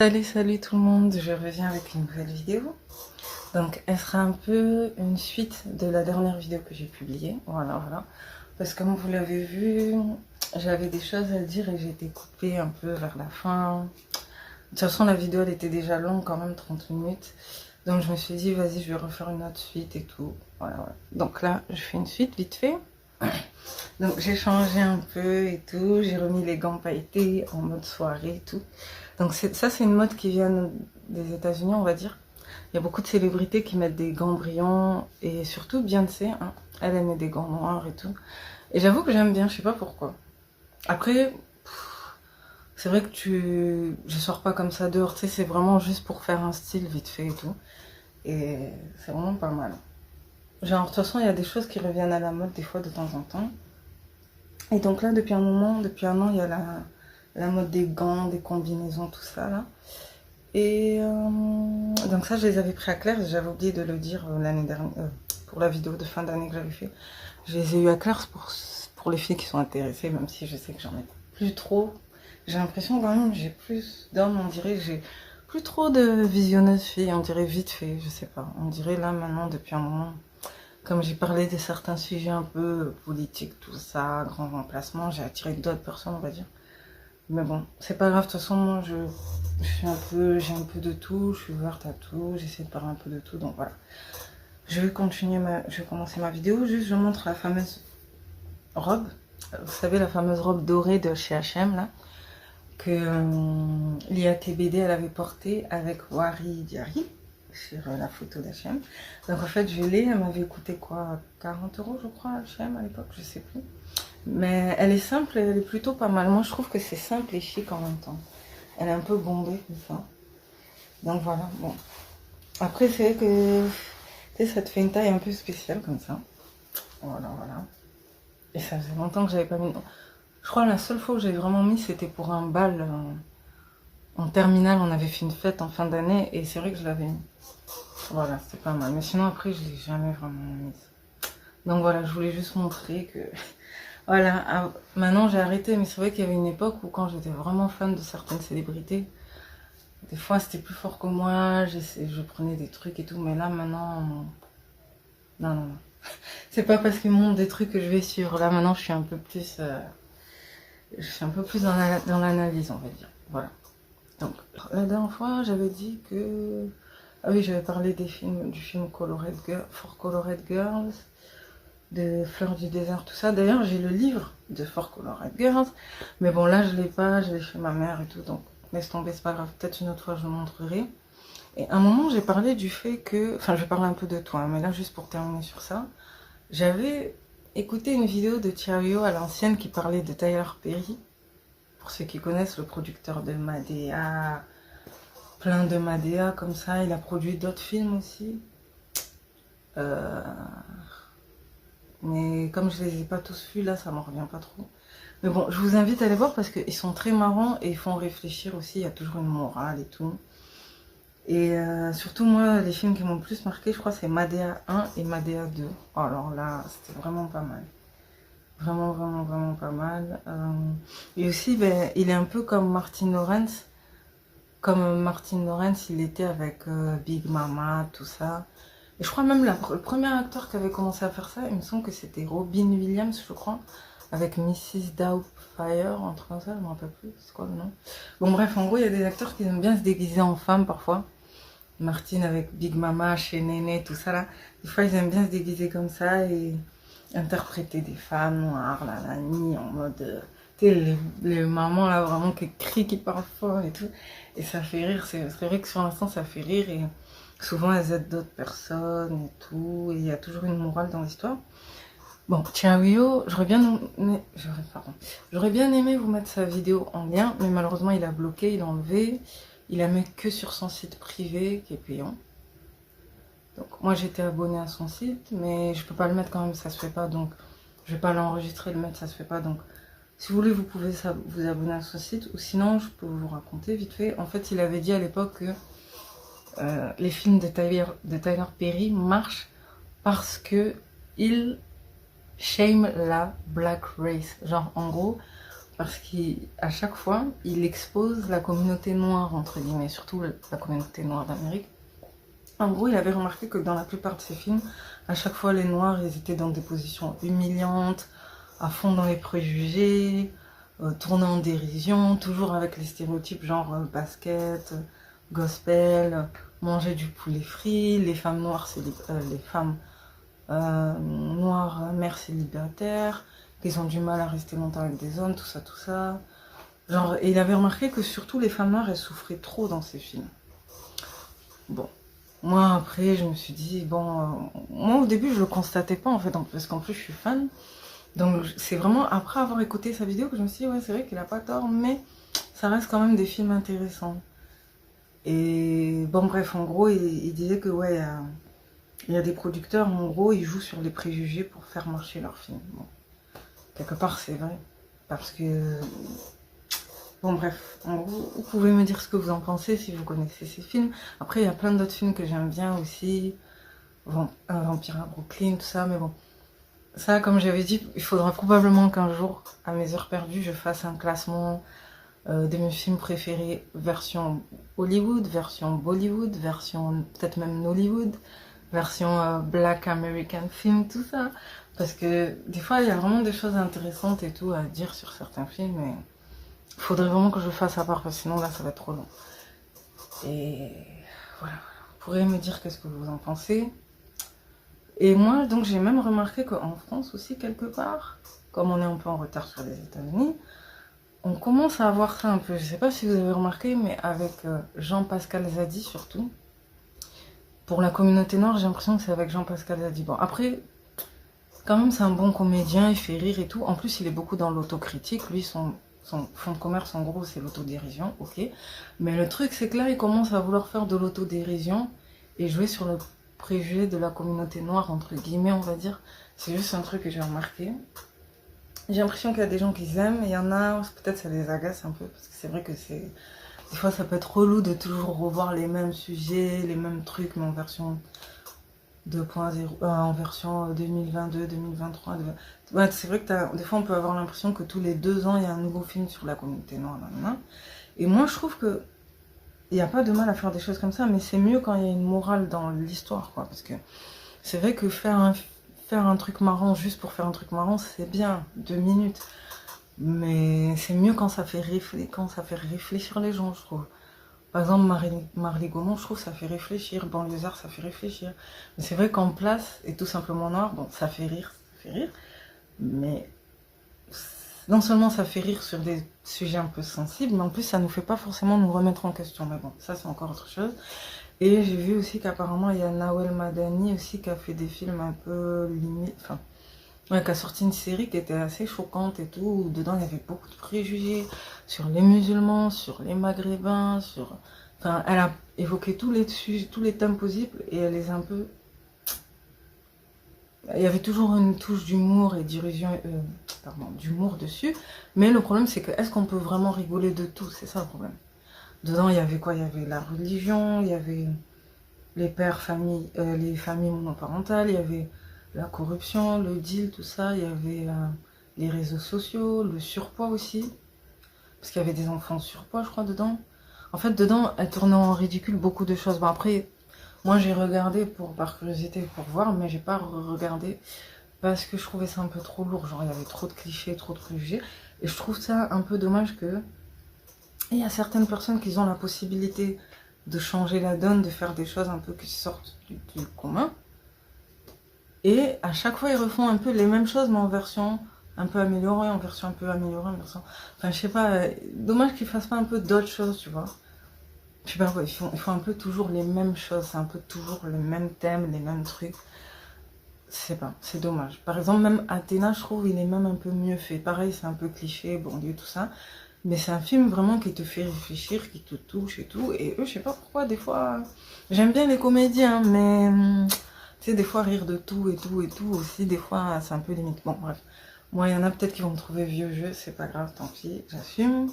Salut tout le monde, je reviens avec une nouvelle vidéo. Donc elle sera un peu une suite de la dernière vidéo que j'ai publiée. Voilà. Parce que comme vous l'avez vu, j'avais des choses à dire et j'ai été coupée un peu vers la fin. De toute façon la vidéo elle était déjà longue quand même, 30 minutes. Donc je me suis dit vas-y je vais refaire une autre suite et tout. Voilà. Donc là je fais une suite vite fait. Donc j'ai changé un peu et tout, j'ai remis les gants pailletés en mode soirée et tout. Donc ça c'est une mode qui vient des États-Unis on va dire. Il y a beaucoup de célébrités qui mettent des gants brillants et surtout Beyoncé, hein, elle met des gants noirs et tout. Et j'avoue que j'aime bien, je sais pas pourquoi. Après, c'est vrai que je sors pas comme ça dehors, tu sais, c'est vraiment juste pour faire un style vite fait et tout. Et c'est vraiment pas mal. Genre, de toute façon, il y a des choses qui reviennent à la mode des fois de temps en temps. Et donc là, depuis un moment, depuis un an, il y a la mode des gants, des combinaisons, tout ça là. Et donc ça, je les avais pris à Claire, j'avais oublié de le dire l'année dernière, pour la vidéo de fin d'année que j'avais fait. Je les ai eu à Claire pour les filles qui sont intéressées, même si je sais que j'en ai plus trop. J'ai l'impression quand même, j'ai plus d'hommes, on dirait, j'ai plus trop de visionneuses filles, on dirait vite fait, je sais pas. On dirait là maintenant, depuis un moment, comme j'ai parlé de certains sujets un peu politiques, tout ça, grand remplacement, j'ai attiré d'autres personnes, on va dire. Mais bon, c'est pas grave, de toute façon, moi j'ai un peu de tout, je suis ouverte à tout, j'essaie de parler un peu de tout, donc voilà. Je vais commencer ma vidéo, juste je montre la fameuse robe. Vous savez, la fameuse robe dorée de chez H&M, là, que Lia TBD, elle avait portée avec Wari Diari, sur la photo d'H&M. Donc en fait, je l'ai, elle m'avait coûté quoi, 40 € je crois, H&M à l'époque, je sais plus. Mais elle est simple et elle est plutôt pas mal. Moi, je trouve que c'est simple et chic en même temps. Elle est un peu bombée comme ça. Donc voilà, bon. Après, c'est vrai que tu sais, ça te fait une taille un peu spéciale comme ça. Voilà. Et ça faisait longtemps que j'avais pas mis. Je crois que la seule fois où j'ai vraiment mis, c'était pour un bal en terminale. On avait fait une fête en fin d'année et c'est vrai que je l'avais mis. Voilà, c'était pas mal. Mais sinon, après, je l'ai jamais vraiment mise. Donc voilà, je voulais juste montrer que... Voilà, maintenant j'ai arrêté, mais c'est vrai qu'il y avait une époque où quand j'étais vraiment fan de certaines célébrités, des fois c'était plus fort que moi, je prenais des trucs et tout, mais là maintenant, non. C'est pas parce qu'ils montrent des trucs que je vais suivre. Là maintenant je suis un peu plus, dans l'analyse, on va dire. Voilà. Donc la dernière fois j'avais dit que, ah oui, j'avais parlé du film For Colored Girls, de Fleurs du désert, tout ça. D'ailleurs, j'ai le livre de For Colored Girls, mais bon, là, je l'ai pas, je l'ai chez ma mère et tout, donc laisse tomber, c'est pas grave. Peut-être une autre fois, je vous montrerai. Et à un moment, j'ai parlé du fait que, enfin, je vais parler un peu de toi, hein, mais là, juste pour terminer sur ça, j'avais écouté une vidéo de Thiario à l'ancienne qui parlait de Tyler Perry. Pour ceux qui connaissent, le producteur de Madea, plein de Madea comme ça, il a produit d'autres films aussi. Mais comme je les ai pas tous vus, là, ça m'en revient pas trop. Mais bon, je vous invite à les voir parce qu'ils sont très marrants et ils font réfléchir aussi. Il y a toujours une morale et tout. Et surtout, moi, les films qui m'ont le plus marqué, je crois, c'est Madea 1 et Madea 2. Alors là, c'était vraiment pas mal. Vraiment pas mal. Et aussi, ben, il est un peu comme Martin Lawrence. Comme Martin Lawrence, il était avec Big Mama, tout ça. Et je crois même le premier acteur qui avait commencé à faire ça, il me semble que c'était Robin Williams, je crois, avec Mrs. Doubtfire, en truc comme ça, je me rappelle plus, c'est quoi le nom. Bon bref, en gros, il y a des acteurs qui aiment bien se déguiser en femme parfois. Martine avec Big Mama, chez Néné, tout ça là. Des fois, ils aiment bien se déguiser comme ça et interpréter des femmes noires, la nuit, en mode... tu sais, les mamans là, vraiment qui crient, qui parlent fort et tout. Et ça fait rire, c'est vrai que sur l'instant, ça fait rire et... Souvent, elles aident d'autres personnes et tout. Et il y a toujours une morale dans l'histoire. Bon, Thiario, j'aurais bien aimé vous mettre sa vidéo en lien, mais malheureusement, il a bloqué, il a enlevé. Il a mis que sur son site privé, qui est payant. Donc, moi, j'étais abonnée à son site, mais je peux pas le mettre quand même, ça se fait pas. Donc, je vais pas l'enregistrer, le mettre, ça se fait pas. Donc, si vous voulez, vous pouvez vous abonner à son site. Ou sinon, je peux vous raconter vite fait. En fait, il avait dit à l'époque que les films de Tyler Perry marchent parce que ils shame la black race. Genre, en gros, parce qu'à chaque fois, il expose la communauté noire, entre guillemets, surtout la communauté noire d'Amérique. En gros, il avait remarqué que dans la plupart de ses films, à chaque fois, les noirs, ils étaient dans des positions humiliantes, à fond dans les préjugés, tournant en dérision, toujours avec les stéréotypes genre basket, gospel, manger du poulet frit, les femmes noires, les femmes noires mères célibataires, qu'ils ont du mal à rester longtemps avec des hommes, tout ça, tout ça. Genre, et il avait remarqué que surtout les femmes noires, elles souffraient trop dans ces films. Bon. Moi, après, je me suis dit, bon, moi au début, je le constatais pas en fait, parce qu'en plus, je suis fan. Donc, c'est vraiment après avoir écouté sa vidéo que je me suis dit, ouais, c'est vrai qu'il a pas tort, mais ça reste quand même des films intéressants. Et bon, bref, en gros, il disait que, ouais, il y a des producteurs, en gros, ils jouent sur les préjugés pour faire marcher leur film. Bon, quelque part, c'est vrai. Parce que. Bon, bref, en gros, vous pouvez me dire ce que vous en pensez si vous connaissez ces films. Après, il y a plein d'autres films que j'aime bien aussi. Un Vampire à Brooklyn, tout ça, mais bon. Ça, comme j'avais dit, il faudra probablement qu'un jour, à mes heures perdues, je fasse un classement de mes films préférés, version Hollywood, version Bollywood, version peut-être même Nollywood, version Black American Film, tout ça. Parce que des fois, il y a vraiment des choses intéressantes et tout à dire sur certains films. Et il faudrait vraiment que je fasse à part, parce que sinon là, ça va être trop long. Et voilà. Vous pourrez me dire qu'est-ce que vous en pensez. Et moi, donc, j'ai même remarqué qu'en France aussi, quelque part, comme on est un peu en retard sur les États-Unis, on commence à avoir ça un peu. Je sais pas si vous avez remarqué, mais avec Jean-Pascal Zadi surtout. Pour la communauté noire, j'ai l'impression que c'est avec Jean-Pascal Zadi. Bon, après, quand même, c'est un bon comédien, il fait rire et tout. En plus, il est beaucoup dans l'autocritique. Lui, son fond de commerce, en gros, c'est l'autodérision, ok. Mais le truc, c'est que là, il commence à vouloir faire de l'autodérision et jouer sur le préjugé de la communauté noire, entre guillemets, on va dire. C'est juste un truc que j'ai remarqué. J'ai l'impression qu'il y a des gens qui aiment, et il y en a, peut-être ça les agace un peu, parce que c'est vrai que c'est... Des fois, ça peut être relou de toujours revoir les mêmes sujets, les mêmes trucs, mais en version 2.0, en version 2022, 2023. Ouais, c'est vrai que des fois, on peut avoir l'impression que tous les 2 ans, il y a un nouveau film sur la communauté noire. Et moi, je trouve que il n'y a pas de mal à faire des choses comme ça, mais c'est mieux quand il y a une morale dans l'histoire, quoi. Parce que c'est vrai que faire un truc marrant juste pour faire un truc marrant, c'est bien, 2 minutes. Mais c'est mieux quand ça fait réfléchir les gens, je trouve. Par exemple, Marley Gaumont, je trouve que ça fait réfléchir. Banlieusard, ça fait réfléchir. Mais c'est vrai qu'en place, et tout simplement noir, bon, ça fait rire. Mais non seulement ça fait rire sur des sujets un peu sensibles, mais en plus ça nous fait pas forcément nous remettre en question. Mais bon, ça c'est encore autre chose. Et j'ai vu aussi qu'apparemment il y a Nawel Madani aussi qui a fait des films un peu limite, enfin, ouais, qui a sorti une série qui était assez choquante et tout, où dedans il y avait beaucoup de préjugés sur les musulmans, sur les maghrébins, enfin, elle a évoqué tous les thèmes possibles et elle les a un peu... Il y avait toujours une touche d'humour et d'humour dessus, mais le problème c'est que est-ce qu'on peut vraiment rigoler de tout? C'est ça le problème. Dedans il y avait quoi? Il y avait la religion, il y avait les les familles monoparentales, il y avait la corruption, le deal, tout ça, il y avait les réseaux sociaux, le surpoids aussi, parce qu'il y avait des enfants de surpoids, je crois, dedans. En fait, dedans, elle tournait en ridicule beaucoup de choses. Bon, après, moi, j'ai regardé par curiosité pour voir, mais j'ai pas regardé parce que je trouvais ça un peu trop lourd. Genre, il y avait trop de clichés, trop de préjugés. Et je trouve ça un peu dommage que il y a certaines personnes qui ont la possibilité de changer la donne, de faire des choses un peu qui sortent du commun. Et à chaque fois, ils refont un peu les mêmes choses, mais en version un peu améliorée, en version un peu améliorée, en version... Enfin, je sais pas, dommage qu'ils fassent pas un peu d'autres choses, tu vois. Je sais pas, ouais, ils font un peu toujours les mêmes choses, c'est un peu toujours le même thème, les mêmes trucs. Je sais pas, c'est dommage. Par exemple, même Athéna, je trouve, il est même un peu mieux fait. Pareil, c'est un peu cliché, bon Dieu, tout ça. Mais c'est un film vraiment qui te fait réfléchir, qui te touche et tout. Et eux, je sais pas pourquoi, des fois... J'aime bien les comédiens, mais... Tu sais, des fois, rire de tout et tout et tout aussi, des fois, c'est un peu limite. Bon, bref. Moi, il y en a peut-être qui vont me trouver vieux jeu, c'est pas grave, tant pis, j'assume.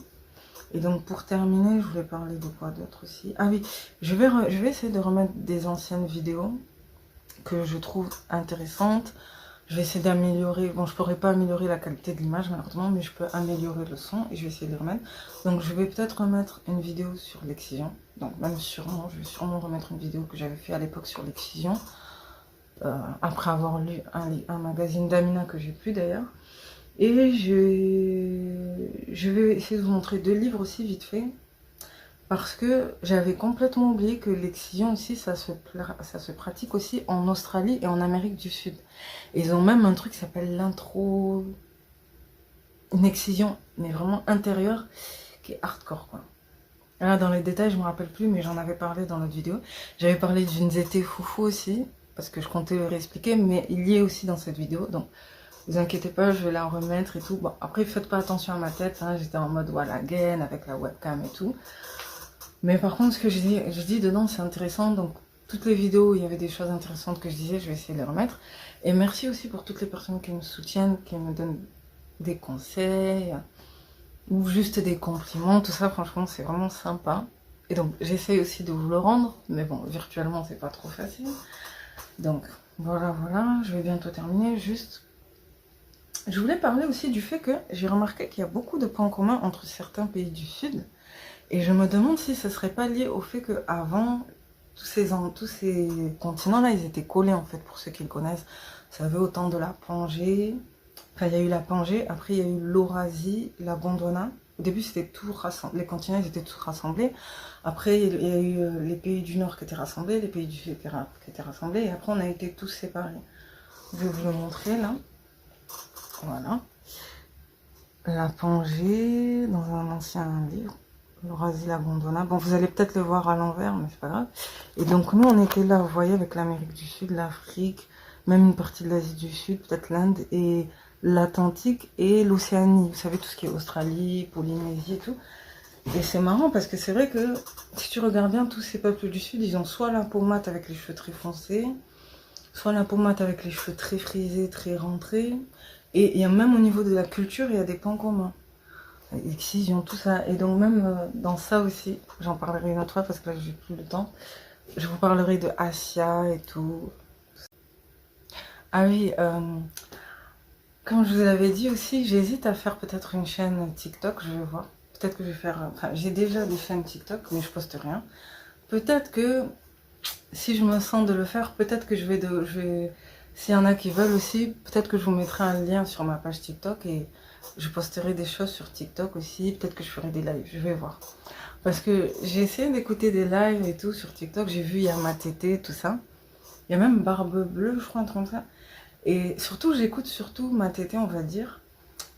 Et donc, pour terminer, je voulais parler de quoi d'autre aussi. Ah oui, je vais essayer de remettre des anciennes vidéos que je trouve intéressantes. Je vais essayer d'améliorer, bon je pourrais pas améliorer la qualité de l'image malheureusement, mais je peux améliorer le son et je vais essayer de le remettre. Donc je vais peut-être remettre une vidéo sur l'excision, donc même sûrement, je vais sûrement remettre une vidéo que j'avais fait à l'époque sur l'excision, après avoir lu un magazine d'Amina que j'ai plus d'ailleurs. Et je vais essayer de vous montrer 2 livres aussi vite fait, parce que j'avais complètement oublié que l'excision aussi, ça se pratique aussi en Australie et en Amérique du Sud. Et ils ont même un truc qui s'appelle l'intro... Une excision, mais vraiment intérieure, qui est hardcore, quoi. Là, dans les détails, je me rappelle plus, mais j'en avais parlé dans l'autre vidéo. J'avais parlé d'une zété foufou aussi, parce que je comptais le réexpliquer, mais il y est aussi dans cette vidéo, donc vous inquiétez pas, je vais la remettre et tout. Bon, après, faites pas attention à ma tête, hein, j'étais en mode voilà, gaine avec la webcam et tout. Mais par contre, ce que je dis dedans, c'est intéressant. Donc, toutes les vidéos où il y avait des choses intéressantes que je disais, je vais essayer de les remettre. Et merci aussi pour toutes les personnes qui me soutiennent, qui me donnent des conseils, ou juste des compliments. Tout ça, franchement, c'est vraiment sympa. Et donc, j'essaye aussi de vous le rendre. Mais bon, virtuellement, c'est pas trop facile. Donc, voilà, je vais bientôt terminer. Juste, je voulais parler aussi du fait que j'ai remarqué qu'il y a beaucoup de points communs entre certains pays du Sud. Et je me demande si ce serait pas lié au fait qu'avant, tous ces continents-là, ils étaient collés en fait, pour ceux qui le connaissent. Vous savez, au temps de la Pangée, enfin il y a eu la Pangée, après il y a eu l'Eurasie, la Gondwana. Au début c'était tout rassemblé, les continents ils étaient tous rassemblés. Après il y a eu les pays du Nord qui étaient rassemblés, les pays du Sud qui étaient rassemblés, et après on a été tous séparés. Je vais vous le montrer là. Voilà. La Pangée, dans un ancien livre. L'Eurasie, la Gondwana. Bon, vous allez peut-être le voir à l'envers, mais c'est pas grave. Et donc, nous, on était là, vous voyez, avec l'Amérique du Sud, l'Afrique, même une partie de l'Asie du Sud, peut-être l'Inde, et l'Atlantique et l'Océanie. Vous savez, tout ce qui est Australie, Polynésie et tout. Et c'est marrant parce que c'est vrai que, si tu regardes bien, tous ces peuples du Sud, ils ont soit la peau mate avec les cheveux très foncés, soit la peau mate avec les cheveux très frisés, très rentrés. Et il y a même au niveau de la culture, il y a des points communs. Excision, tout ça. Et donc même dans ça aussi, j'en parlerai une autre fois parce que là j'ai plus le temps. Je vous parlerai de Asia et tout. Ah oui, comme je vous avais dit aussi, j'hésite à faire peut-être une chaîne TikTok, je vais voir. Peut-être que je vais faire... Enfin, j'ai déjà des chaînes TikTok, mais je poste rien. Peut-être que, si je me sens de le faire, peut-être que je vais... S'il y en a qui veulent aussi, peut-être que je vous mettrai un lien sur ma page TikTok et je posterai des choses sur TikTok aussi. Peut-être que je ferai des lives, je vais voir. Parce que j'ai essayé d'écouter des lives et tout sur TikTok. J'ai vu, il y a Matété, tout ça. Il y a même Barbe Bleue, je crois, un truc comme ça. Et surtout, j'écoute surtout Matété, on va dire.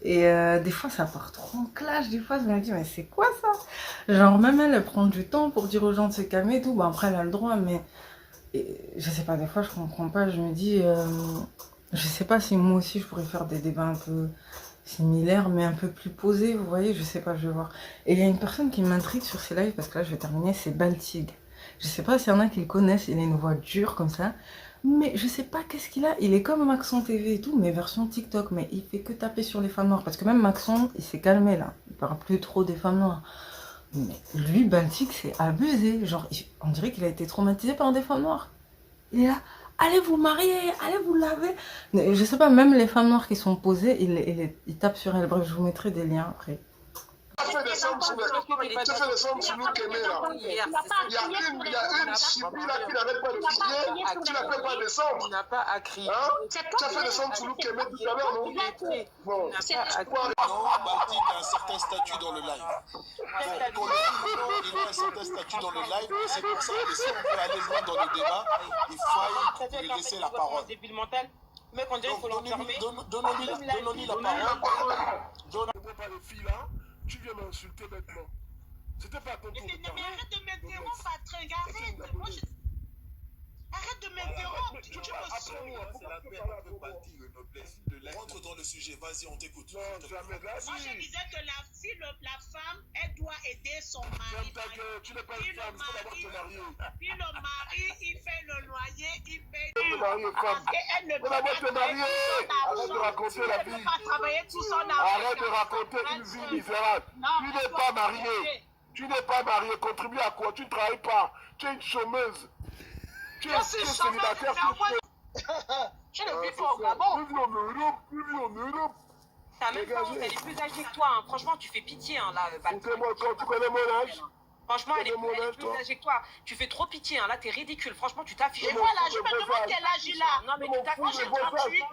Et des fois, ça part trop en clash. Des fois, je me dis, mais c'est quoi ça? Genre, même elle prend du temps pour dire aux gens de se calmer et tout. Bon, après, elle a le droit, mais... Et je sais pas, des fois, je comprends pas. Je me dis... je sais pas si moi aussi, je pourrais faire des débats un peu similaires, mais un peu plus posés, vous voyez. Je sais pas, je vais voir. Et il y a une personne qui m'intrigue sur ces lives, parce que là, je vais terminer, c'est Baltig. Je sais pas s'il y en a qui le connaissent. Il a une voix dure comme ça. Mais je sais pas qu'est-ce qu'il a. Il est comme Maxon TV et tout, mais version TikTok. Mais il fait que taper sur les femmes noires. Parce que même Maxon, il s'est calmé là. Il parle plus trop des femmes noires. Mais lui, Baltic, c'est abusé. Genre, on dirait qu'il a été traumatisé par des femmes noires. Il est là, allez vous marier, allez vous laver. Je sais pas, même les femmes noires qui sont posées, il tape sur elles. Bref, je vous mettrai des liens après. Tu fais descendre sur nous Kémé là. Il y a une chipie là qui n'arrête pas de crier, tu la fais pas descendre. Tu n'as pas à crier. Hein? Tu as fait descendre sur nous Kémé tout à l'heure, non? Bon. Baltic a un certain statut dans le live. Il a un certain statut dans le live, et c'est pour ça que si on peut aller loin dans le débat, il faut lui laisser la parole. Mec, on dirait qu'il faut l'enfermer. Donnons-lui la parole. Ne pas les filles là. Tu viens m'insulter bêtement. C'était pas ton tour. Mais arrête de m'interrompre, Patrick, arrête. Moi, arrête de m'interrompre. Tu me Rentre dans le sujet, vas-y, on t'écoute. Non, jamais. Moi, je disais que la femme, elle doit aider son mari. Tu n'es pas une femme, il faut d'abord te marier. Puis le mari, il fait le loyer, il paye. Te marier, femme. Elle ne Il faut d'abord te marier. Arrête de raconter la vie. travailler tout son argent. Arrête de raconter une vie misérable. Tu n'es pas marié. Tu n'es pas marié. Contribue à quoi? Tu ne travailles pas. Tu es une chômeuse. Tu es célibataire. Je ne vis pas au Gabon. Plus en Europe. Ta même femme, elle est plus âgée que toi. Hein. Franchement, tu fais pitié, hein, là. Écoutez-moi, quand tu connais mon âge. Franchement, elle est plus âgée que toi. Tu fais trop pitié, hein. Là, t'es ridicule. Franchement, tu t'affiches. Et voilà, je me demande quel âge il a. Non, mais tu t'affiches. J'ai 38 ans,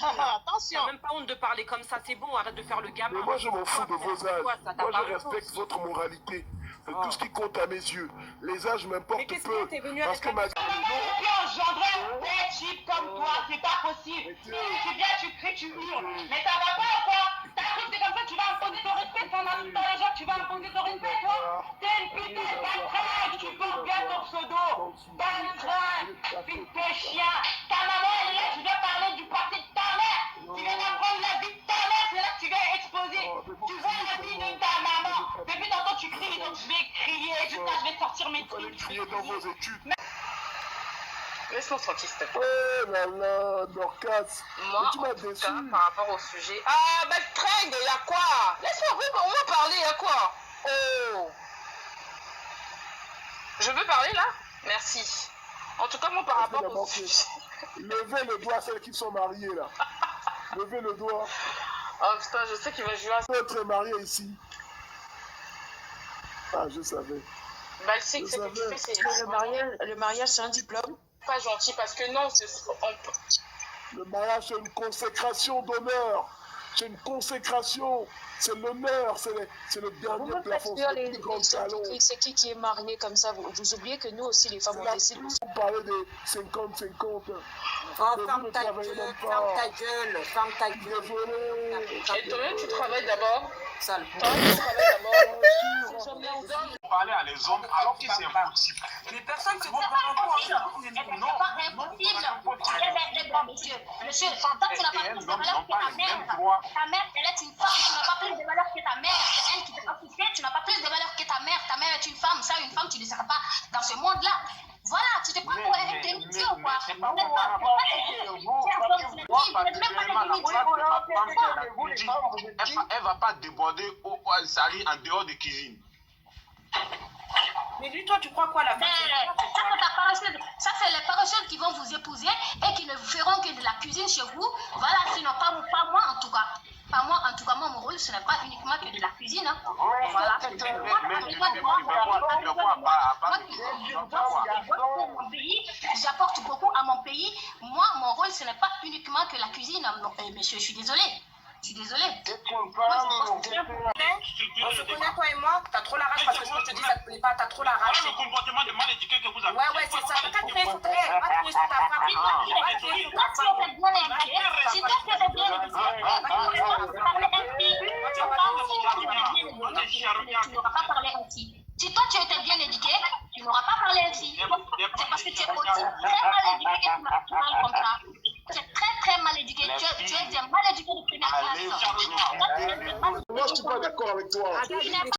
hein. Attention. T'as même pas honte de parler comme ça. C'est bon, arrête de faire le gamin. Mais moi, je m'en fous de vos âges. Moi, je respecte votre moralité. C'est tout ce qui compte à mes yeux. Les âges m'importent peu. Parce que ma... engendrer des types comme toi, c'est pas possible. Tu viens, tu cries, tu hurles. Mais ça va pas ou quoi? T'as cru que c'est comme ça, tu vas imposer ton respect pendant tout les gens, tu vas imposer ton respect, toi? T'es une putain de craque, tu portes bien ton pseudo. T'as une craque, putain de chien. Ta maman, elle est là, tu dois parler du parti de ta mère. Tu viens d'apprendre la vie de ta mère, c'est là que tu viens exposer. Tu vois la vie de ta maman. Depuis tantôt, tu cries, donc je vais crier. Je vais sortir mes trucs. Vous allez crier dans vos études. Laisse-moi tranquille, s'il te plaît. Oh là là, Dorcas. Moi, tu m'as déçu. par rapport au sujet... Ah, mais Treng, il y a quoi? Laisse-moi on va parler, il y a quoi? Oh. Je veux parler, là? Merci. En tout cas, moi, par rapport au sujet... Levez le doigt à celles qui sont mariées, là. Levez le doigt. Oh, putain, je sais qu'il va jouer à ça. Être marié ici. Ah, je savais. Bah, elle sait que c'est quelque chose, Le mariage, c'est un diplôme. pas gentil parce que non, Le mariage, c'est une consécration d'honneur. C'est une consécration. C'est l'honneur. C'est le dernier plafond. C'est qui est marié comme ça? Vous oubliez que nous aussi, les femmes, on décide. Vous parlez des 50-50. Oh, ferme ta gueule, ferme ta gueule. Désolé. Et toi, tu travailles d'abord? Sale. Toi, tu travailles d'abord? Parler à les hommes alors que c'est impossible. Les personnes se vont C'est pas impossible. Monsieur, tant que tu n'as pas plus de valeur que ta mère, elle est une femme, tu n'as pas plus de valeur que ta mère, c'est elle qui t'a occupé, tu n'as pas plus de valeur que ta mère est une femme, ça, une femme, tu ne seras pas dans ce monde-là. Voilà, tu te prends pour un télévision ou quoi? C'est pas mon rapport avec vous. Elle va pas déborder au sali en dehors de cuisine. Mais lui, toi, tu crois quoi, la femme? Ça, c'est les paresseux qui vont vous épouser et qui ne feront que de la cuisine chez vous. Voilà, sinon pas moi en tout cas. Pas moi, en tout cas, moi, mon rôle, ce n'est pas uniquement que de la cuisine. Hein. Voilà. J'apporte beaucoup à mon pays. Moi, mon rôle, ce n'est pas uniquement que la cuisine. Non, monsieur, je suis désolée. Je suis désolée. On se connaît, toi et moi. T'as trop la rage parce que ce que je te dis, ça te plaît pas. T'as trop la rage. Le comportement de mal éduqué que vous avez. Ouais, c'est ça. Peut-être que sur ta fabrique. Si toi, tu étais bien éduqué, tu n'auras pas parlé ainsi. Si toi, tu étais bien éduqué, tu n'auras pas parlé ainsi. C'est parce que tu es aussi très mal éduqué que tu parles comme ça. Tu es très mal éduqué. Tu es mal éduqué de première classe. Moi, je ne suis pas d'accord avec toi.